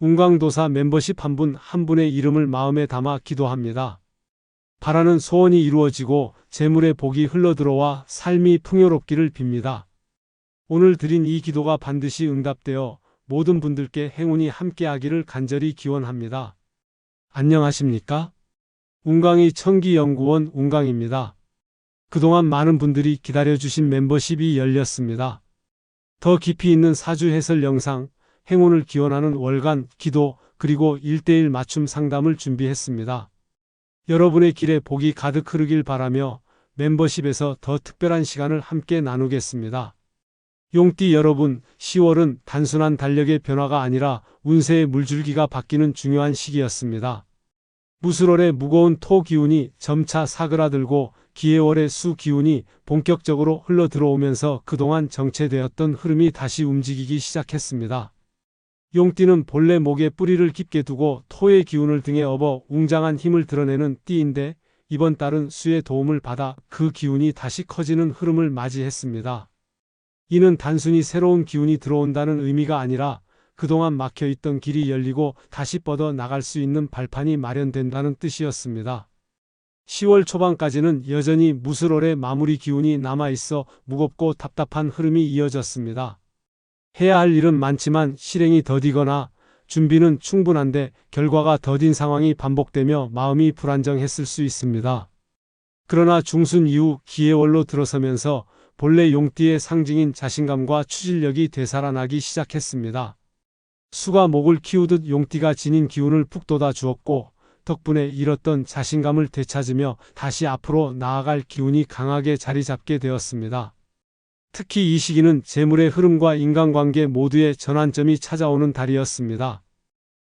운강도사 멤버십 한 분 한 분의 이름을 마음에 담아 기도합니다. 바라는 소원이 이루어지고 재물의 복이 흘러들어와 삶이 풍요롭기를 빕니다. 오늘 드린 이 기도가 반드시 응답되어 모든 분들께 행운이 함께하기를 간절히 기원합니다. 안녕하십니까? 운강이 천기연구원 운강입니다. 그동안 많은 분들이 기다려주신 멤버십이 열렸습니다. 더 깊이 있는 사주 해설 영상, 행운을 기원하는 월간 기도, 그리고 1:1 맞춤 상담을 준비했습니다. 여러분의 길에 복이 가득 흐르길 바라며 멤버십에서 더 특별한 시간을 함께 나누겠습니다. 용띠 여러분, 10월은 단순한 달력의 변화가 아니라 운세의 물줄기가 바뀌는 중요한 시기였습니다. 무술월의 무거운 토 기운이 점차 사그라들고 기해월의 수 기운이 본격적으로 흘러 들어오면서 그동안 정체되었던 흐름이 다시 움직이기 시작했습니다. 용띠는 본래 목에 뿌리를 깊게 두고 토의 기운을 등에 업어 웅장한 힘을 드러내는 띠인데 이번 달은 수의 도움을 받아 그 기운이 다시 커지는 흐름을 맞이했습니다. 이는 단순히 새로운 기운이 들어온다는 의미가 아니라 그동안 막혀있던 길이 열리고 다시 뻗어 나갈 수 있는 발판이 마련된다는 뜻이었습니다. 10월 초반까지는 여전히 무술월의 마무리 기운이 남아있어 무겁고 답답한 흐름이 이어졌습니다. 해야 할 일은 많지만 실행이 더디거나 준비는 충분한데 결과가 더딘 상황이 반복되며 마음이 불안정했을 수 있습니다. 그러나 중순 이후 기해월로 들어서면서 본래 용띠의 상징인 자신감과 추진력이 되살아나기 시작했습니다. 수가 목을 키우듯 용띠가 지닌 기운을 푹 돋아 주었고 덕분에 잃었던 자신감을 되찾으며 다시 앞으로 나아갈 기운이 강하게 자리 잡게 되었습니다. 특히 이 시기는 재물의 흐름과 인간관계 모두의 전환점이 찾아오는 달이었습니다.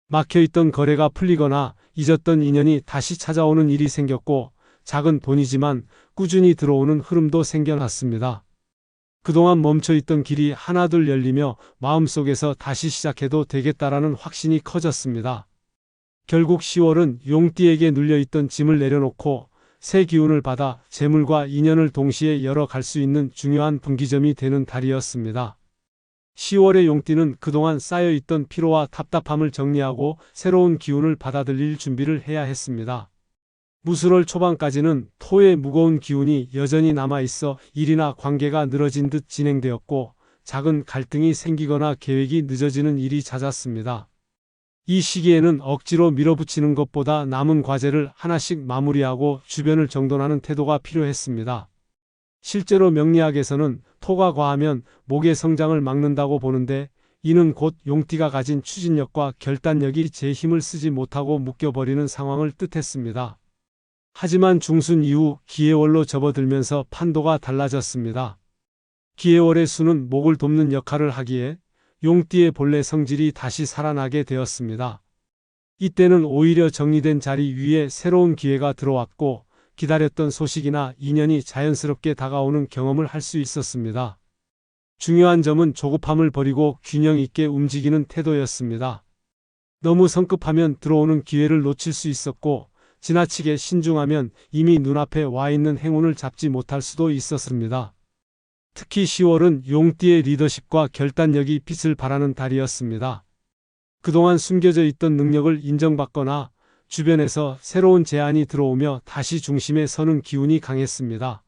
막혀있던 거래가 풀리거나 잊었던 인연이 다시 찾아오는 일이 생겼고 작은 돈이지만 꾸준히 들어오는 흐름도 생겨났습니다. 그동안 멈춰있던 길이 하나둘 열리며 마음속에서 다시 시작해도 되겠다라는 확신이 커졌습니다. 결국 10월은 용띠에게 눌려있던 짐을 내려놓고 새 기운을 받아 재물과 인연을 동시에 열어갈 수 있는 중요한 분기점이 되는 달이었습니다. 10월의 용띠는 그동안 쌓여있던 피로와 답답함을 정리하고 새로운 기운을 받아들일 준비를 해야 했습니다. 무술월 초반까지는 토의 무거운 기운이 여전히 남아있어 일이나 관계가 늘어진 듯 진행되었고 작은 갈등이 생기거나 계획이 늦어지는 일이 잦았습니다. 이 시기에는 억지로 밀어붙이는 것보다 남은 과제를 하나씩 마무리하고 주변을 정돈하는 태도가 필요했습니다. 실제로 명리학에서는 토가 과하면 목의 성장을 막는다고 보는데 이는 곧 용띠가 가진 추진력과 결단력이 제 힘을 쓰지 못하고 묶여버리는 상황을 뜻했습니다. 하지만 중순 이후 기해월로 접어들면서 판도가 달라졌습니다. 기해월의 수는 목을 돕는 역할을 하기에 용띠의 본래 성질이 다시 살아나게 되었습니다. 이때는 오히려 정리된 자리 위에 새로운 기회가 들어왔고 기다렸던 소식이나 인연이 자연스럽게 다가오는 경험을 할 수 있었습니다. 중요한 점은 조급함을 버리고 균형 있게 움직이는 태도였습니다. 너무 성급하면 들어오는 기회를 놓칠 수 있었고 지나치게 신중하면 이미 눈앞에 와 있는 행운을 잡지 못할 수도 있었습니다. 특히 10월은 용띠의 리더십과 결단력이 빛을 발하는 달이었습니다. 그동안 숨겨져 있던 능력을 인정받거나 주변에서 새로운 제안이 들어오며 다시 중심에 서는 기운이 강했습니다.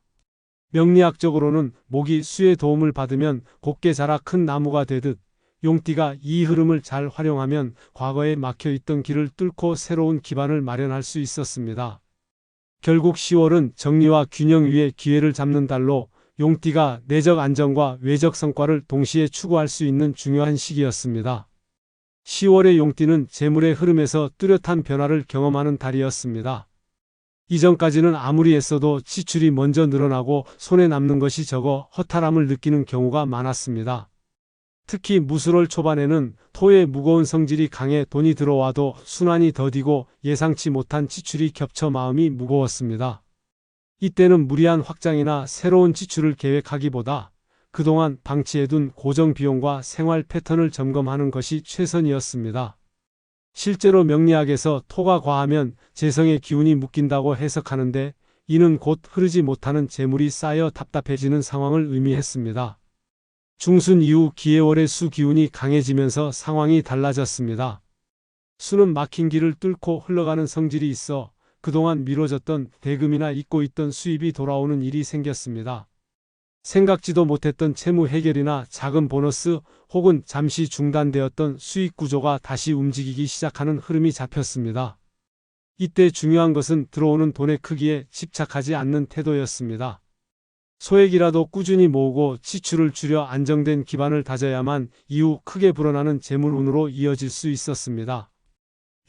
명리학적으로는 목이 수의 도움을 받으면 곱게 자라 큰 나무가 되듯 용띠가 이 흐름을 잘 활용하면 과거에 막혀있던 길을 뚫고 새로운 기반을 마련할 수 있었습니다. 결국 10월은 정리와 균형 위에 기회를 잡는 달로 용띠가 내적 안정과 외적 성과를 동시에 추구할 수 있는 중요한 시기였습니다. 10월의 용띠는 재물의 흐름에서 뚜렷한 변화를 경험하는 달이었습니다. 이전까지는 아무리 애써도 지출이 먼저 늘어나고 손에 남는 것이 적어 허탈함을 느끼는 경우가 많았습니다. 특히 무술월 초반에는 토의 무거운 성질이 강해 돈이 들어와도 순환이 더디고 예상치 못한 지출이 겹쳐 마음이 무거웠습니다. 이때는 무리한 확장이나 새로운 지출을 계획하기보다 그동안 방치해둔 고정 비용과 생활 패턴을 점검하는 것이 최선이었습니다. 실제로 명리학에서 토가 과하면 재성의 기운이 묶인다고 해석하는데 이는 곧 흐르지 못하는 재물이 쌓여 답답해지는 상황을 의미했습니다. 중순 이후 기해월의 수 기운이 강해지면서 상황이 달라졌습니다. 수는 막힌 길을 뚫고 흘러가는 성질이 있어 그동안 미뤄졌던 대금이나 잊고 있던 수입이 돌아오는 일이 생겼습니다. 생각지도 못했던 채무 해결이나 작은 보너스 혹은 잠시 중단되었던 수익 구조가 다시 움직이기 시작하는 흐름이 잡혔습니다. 이때 중요한 것은 들어오는 돈의 크기에 집착하지 않는 태도였습니다. 소액이라도 꾸준히 모으고 지출을 줄여 안정된 기반을 다져야만 이후 크게 불어나는 재물운으로 이어질 수 있었습니다.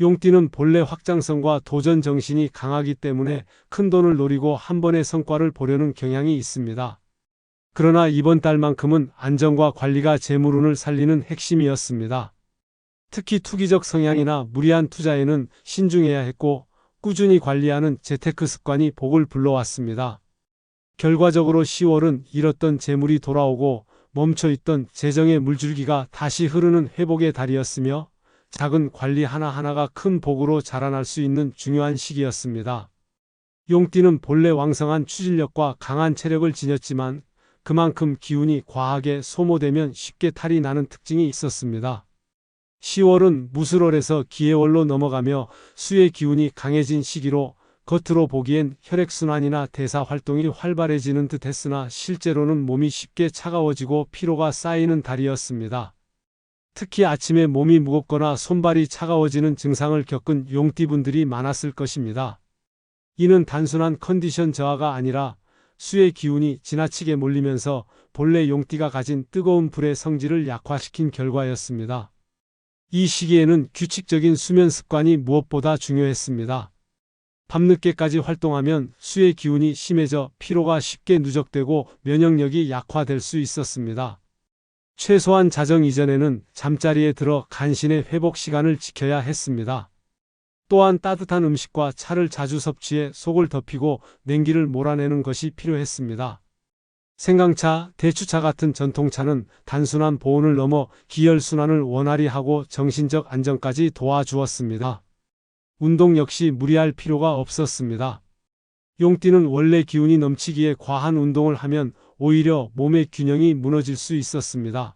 용띠는 본래 확장성과 도전 정신이 강하기 때문에 큰 돈을 노리고 한 번의 성과를 보려는 경향이 있습니다. 그러나 이번 달만큼은 안정과 관리가 재물운을 살리는 핵심이었습니다. 특히 투기적 성향이나 무리한 투자에는 신중해야 했고 꾸준히 관리하는 재테크 습관이 복을 불러왔습니다. 결과적으로 10월은 잃었던 재물이 돌아오고 멈춰있던 재정의 물줄기가 다시 흐르는 회복의 달이었으며 작은 관리 하나하나가 큰 복으로 자라날 수 있는 중요한 시기였습니다. 용띠는 본래 왕성한 추진력과 강한 체력을 지녔지만 그만큼 기운이 과하게 소모되면 쉽게 탈이 나는 특징이 있었습니다. 10월은 무술월에서 기해월로 넘어가며 수의 기운이 강해진 시기로 겉으로 보기엔 혈액순환이나 대사 활동이 활발해지는 듯 했으나 실제로는 몸이 쉽게 차가워지고 피로가 쌓이는 달이었습니다. 특히 아침에 몸이 무겁거나 손발이 차가워지는 증상을 겪은 용띠분들이 많았을 것입니다. 이는 단순한 컨디션 저하가 아니라 수의 기운이 지나치게 몰리면서 본래 용띠가 가진 뜨거운 불의 성질을 약화시킨 결과였습니다. 이 시기에는 규칙적인 수면 습관이 무엇보다 중요했습니다. 밤늦게까지 활동하면 수의 기운이 심해져 피로가 쉽게 누적되고 면역력이 약화될 수 있었습니다. 최소한 자정 이전에는 잠자리에 들어 간신의 회복 시간을 지켜야 했습니다. 또한 따뜻한 음식과 차를 자주 섭취해 속을 덮이고 냉기를 몰아내는 것이 필요했습니다. 생강차, 대추차 같은 전통차는 단순한 보온을 넘어 기혈순환을 원활히 하고 정신적 안정까지 도와주었습니다. 운동 역시 무리할 필요가 없었습니다. 용띠는 원래 기운이 넘치기에 과한 운동을 하면 오히려 몸의 균형이 무너질 수 있었습니다.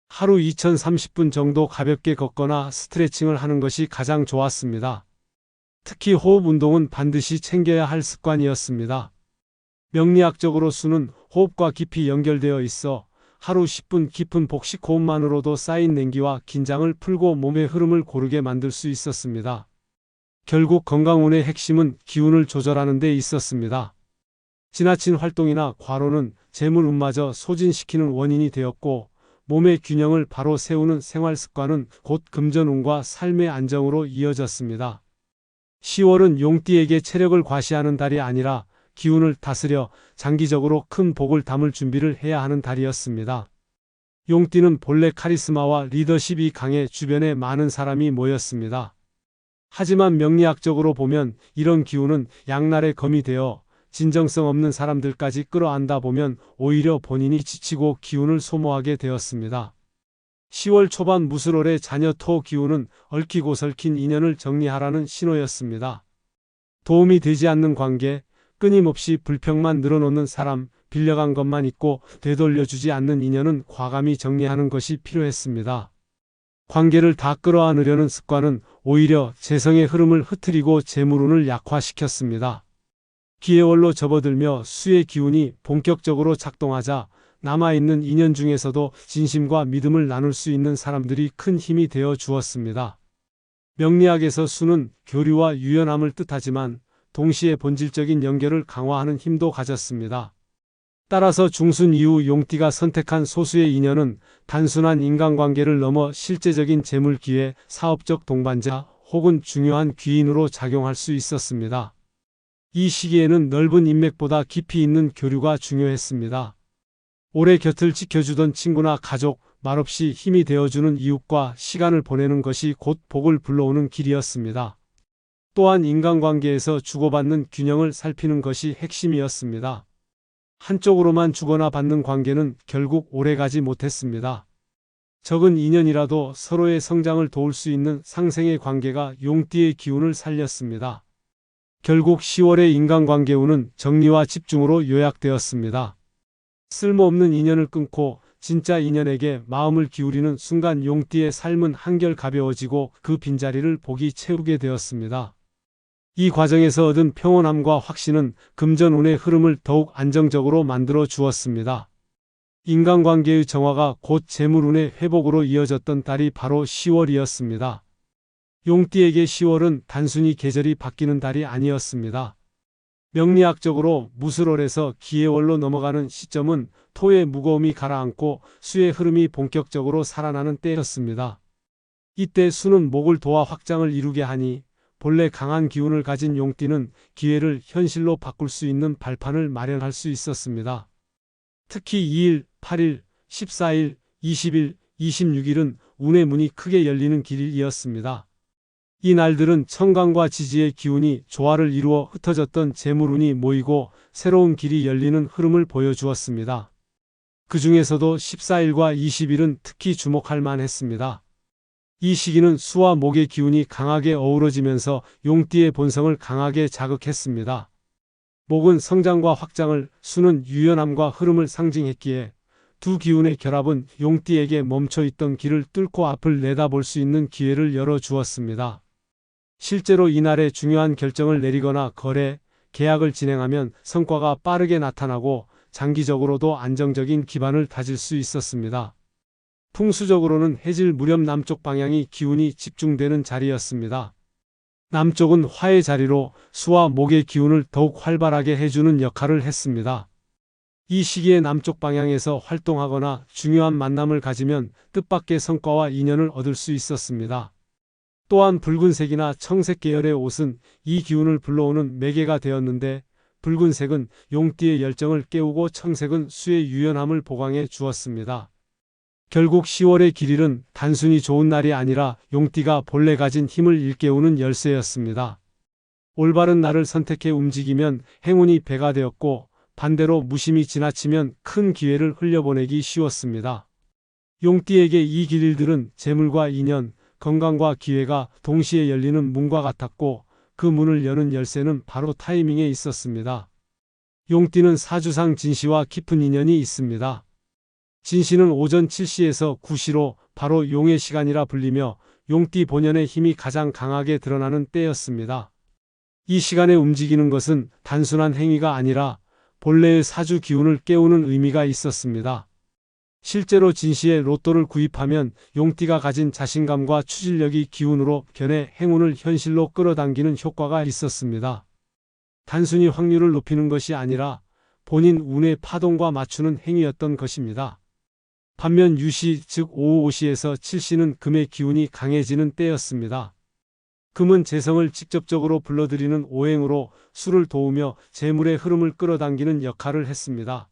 하루 2030분 정도 가볍게 걷거나 스트레칭을 하는 것이 가장 좋았습니다. 특히 호흡 운동은 반드시 챙겨야 할 습관이었습니다. 명리학적으로 수는 호흡과 깊이 연결되어 있어 하루 10분 깊은 복식 호흡만으로도 쌓인 냉기와 긴장을 풀고 몸의 흐름을 고르게 만들 수 있었습니다. 결국 건강운의 핵심은 기운을 조절하는 데 있었습니다. 지나친 활동이나 과로는 재물운마저 소진시키는 원인이 되었고 몸의 균형을 바로 세우는 생활습관은 곧 금전운과 삶의 안정으로 이어졌습니다. 10월은 용띠에게 체력을 과시하는 달이 아니라 기운을 다스려 장기적으로 큰 복을 담을 준비를 해야 하는 달이었습니다. 용띠는 본래 카리스마와 리더십이 강해 주변에 많은 사람이 모였습니다. 하지만 명리학적으로 보면 이런 기운은 양날의 검이 되어 진정성 없는 사람들까지 끌어안다 보면 오히려 본인이 지치고 기운을 소모하게 되었습니다. 10월 초반 무술월의 자녀 토 기운은 얽히고 설킨 인연을 정리하라는 신호였습니다. 도움이 되지 않는 관계, 끊임없이 불평만 늘어놓는 사람, 빌려간 것만 있고 되돌려주지 않는 인연은 과감히 정리하는 것이 필요했습니다. 관계를 다 끌어안으려는 습관은 오히려 재성의 흐름을 흐트리고 재물운을 약화시켰습니다. 기해월로 접어들며 수의 기운이 본격적으로 작동하자 남아있는 인연 중에서도 진심과 믿음을 나눌 수 있는 사람들이 큰 힘이 되어 주었습니다. 명리학에서 수는 교류와 유연함을 뜻하지만 동시에 본질적인 연결을 강화하는 힘도 가졌습니다. 따라서 중순 이후 용띠가 선택한 소수의 인연은 단순한 인간관계를 넘어 실제적인 재물 기회, 사업적 동반자 혹은 중요한 귀인으로 작용할 수 있었습니다. 이 시기에는 넓은 인맥보다 깊이 있는 교류가 중요했습니다. 오래 곁을 지켜주던 친구나 가족, 말없이 힘이 되어주는 이웃과 시간을 보내는 것이 곧 복을 불러오는 길이었습니다. 또한 인간관계에서 주고받는 균형을 살피는 것이 핵심이었습니다. 한쪽으로만 주거나 받는 관계는 결국 오래가지 못했습니다. 적은 인연이라도 서로의 성장을 도울 수 있는 상생의 관계가 용띠의 기운을 살렸습니다. 결국 10월의 인간관계운은 정리와 집중으로 요약되었습니다. 쓸모없는 인연을 끊고 진짜 인연에게 마음을 기울이는 순간 용띠의 삶은 한결 가벼워지고 그 빈자리를 복이 채우게 되었습니다. 이 과정에서 얻은 평온함과 확신은 금전운의 흐름을 더욱 안정적으로 만들어 주었습니다. 인간관계의 정화가 곧 재물운의 회복으로 이어졌던 달이 바로 10월이었습니다. 용띠에게 10월은 단순히 계절이 바뀌는 달이 아니었습니다. 명리학적으로 무술월에서 기해월로 넘어가는 시점은 토의 무거움이 가라앉고 수의 흐름이 본격적으로 살아나는 때였습니다. 이때 수는 목을 도와 확장을 이루게 하니 본래 강한 기운을 가진 용띠는 기회를 현실로 바꿀 수 있는 발판을 마련할 수 있었습니다. 특히 2일, 8일, 14일, 20일, 26일은 운의 문이 크게 열리는 길이었습니다. 이 날들은 청강과 지지의 기운이 조화를 이루어 흩어졌던 재물운이 모이고 새로운 길이 열리는 흐름을 보여주었습니다. 그 중에서도 14일과 20일은 특히 주목할 만했습니다. 이 시기는 수와 목의 기운이 강하게 어우러지면서 용띠의 본성을 강하게 자극했습니다. 목은 성장과 확장을, 수는 유연함과 흐름을 상징했기에 두 기운의 결합은 용띠에게 멈춰있던 길을 뚫고 앞을 내다볼 수 있는 기회를 열어주었습니다. 실제로 이날에 중요한 결정을 내리거나 거래, 계약을 진행하면 성과가 빠르게 나타나고 장기적으로도 안정적인 기반을 다질 수 있었습니다. 풍수적으로는 해질 무렵 남쪽 방향이 기운이 집중되는 자리였습니다. 남쪽은 화의 자리로 수와 목의 기운을 더욱 활발하게 해주는 역할을 했습니다. 이 시기에 남쪽 방향에서 활동하거나 중요한 만남을 가지면 뜻밖의 성과와 인연을 얻을 수 있었습니다. 또한 붉은색이나 청색 계열의 옷은 이 기운을 불러오는 매개가 되었는데 붉은색은 용띠의 열정을 깨우고 청색은 수의 유연함을 보강해 주었습니다. 결국 10월의 길일은 단순히 좋은 날이 아니라 용띠가 본래 가진 힘을 일깨우는 열쇠였습니다. 올바른 날을 선택해 움직이면 행운이 배가 되었고 반대로 무심히 지나치면 큰 기회를 흘려보내기 쉬웠습니다. 용띠에게 이 길일들은 재물과 인연, 건강과 기회가 동시에 열리는 문과 같았고 그 문을 여는 열쇠는 바로 타이밍에 있었습니다. 용띠는 사주상 진시와 깊은 인연이 있습니다. 진시는 오전 7시에서 9시로 바로 용의 시간이라 불리며 용띠 본연의 힘이 가장 강하게 드러나는 때였습니다. 이 시간에 움직이는 것은 단순한 행위가 아니라 본래의 사주 기운을 깨우는 의미가 있었습니다. 실제로 진시에 로또를 구입하면 용띠가 가진 자신감과 추진력이 기운으로 변해 행운을 현실로 끌어당기는 효과가 있었습니다. 단순히 확률을 높이는 것이 아니라 본인 운의 파동과 맞추는 행위였던 것입니다. 반면 유시 즉 오후 5시에서 7시는 금의 기운이 강해지는 때였습니다. 금은 재성을 직접적으로 불러들이는 오행으로 수를 도우며 재물의 흐름을 끌어당기는 역할을 했습니다.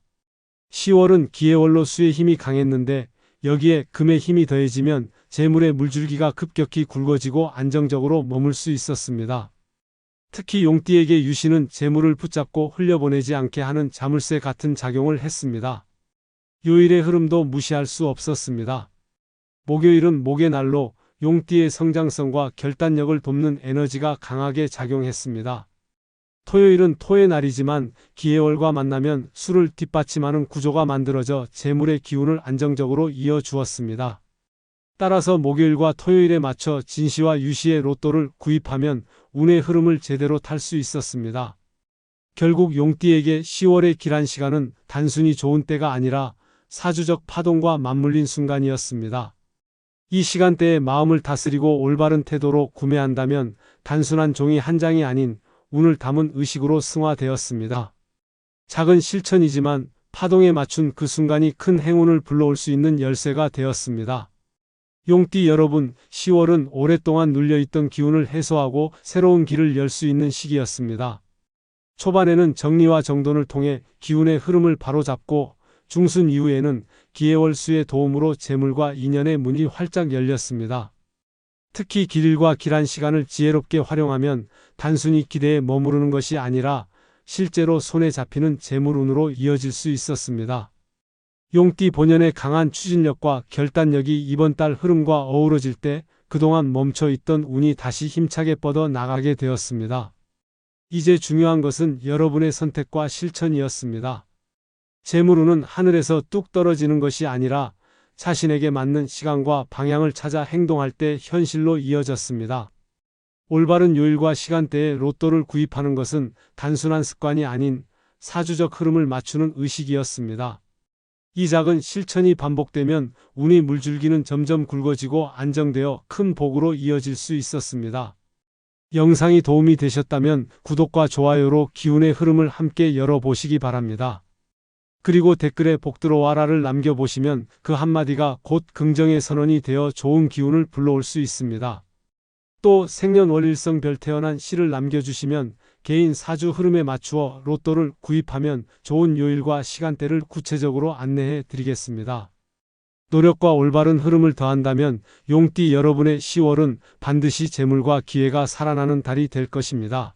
10월은 기해월로 수의 힘이 강했는데 여기에 금의 힘이 더해지면 재물의 물줄기가 급격히 굵어지고 안정적으로 머물 수 있었습니다. 특히 용띠에게 유시는 재물을 붙잡고 흘려보내지 않게 하는 자물쇠 같은 작용을 했습니다. 요일의 흐름도 무시할 수 없었습니다. 목요일은 목의 날로 용띠의 성장성과 결단력을 돕는 에너지가 강하게 작용했습니다. 토요일은 토의 날이지만 기해월과 만나면 수를 뒷받침하는 구조가 만들어져 재물의 기운을 안정적으로 이어주었습니다. 따라서 목요일과 토요일에 맞춰 진시와 유시의 로또를 구입하면 운의 흐름을 제대로 탈 수 있었습니다. 결국 용띠에게 10월의 길한 시간은 단순히 좋은 때가 아니라 사주적 파동과 맞물린 순간이었습니다. 이 시간대에 마음을 다스리고 올바른 태도로 구매한다면 단순한 종이 한 장이 아닌 운을 담은 의식으로 승화되었습니다. 작은 실천이지만 파동에 맞춘 그 순간이 큰 행운을 불러올 수 있는 열쇠가 되었습니다. 용띠 여러분, 10월은 오랫동안 눌려있던 기운을 해소하고 새로운 길을 열 수 있는 시기였습니다. 초반에는 정리와 정돈을 통해 기운의 흐름을 바로잡고 중순 이후에는 기해월수의 도움으로 재물과 인연의 문이 활짝 열렸습니다. 특히 길일과 길한 시간을 지혜롭게 활용하면 단순히 기대에 머무르는 것이 아니라 실제로 손에 잡히는 재물운으로 이어질 수 있었습니다. 용띠 본연의 강한 추진력과 결단력이 이번 달 흐름과 어우러질 때 그동안 멈춰있던 운이 다시 힘차게 뻗어 나가게 되었습니다. 이제 중요한 것은 여러분의 선택과 실천이었습니다. 재물운은 하늘에서 뚝 떨어지는 것이 아니라 자신에게 맞는 시간과 방향을 찾아 행동할 때 현실로 이어졌습니다. 올바른 요일과 시간대에 로또를 구입하는 것은 단순한 습관이 아닌 사주적 흐름을 맞추는 의식이었습니다. 이 작은 실천이 반복되면 운이 물줄기는 점점 굵어지고 안정되어 큰 복으로 이어질 수 있었습니다. 영상이 도움이 되셨다면 구독과 좋아요로 기운의 흐름을 함께 열어보시기 바랍니다. 그리고 댓글에 복 들어와라를 남겨보시면 그 한마디가 곧 긍정의 선언이 되어 좋은 기운을 불러올 수 있습니다. 또 생년월일성 별 태어난 시를 남겨주시면 개인 사주 흐름에 맞추어 로또를 구입하면 좋은 요일과 시간대를 구체적으로 안내해 드리겠습니다. 노력과 올바른 흐름을 더한다면 용띠 여러분의 10월은 반드시 재물과 기회가 살아나는 달이 될 것입니다.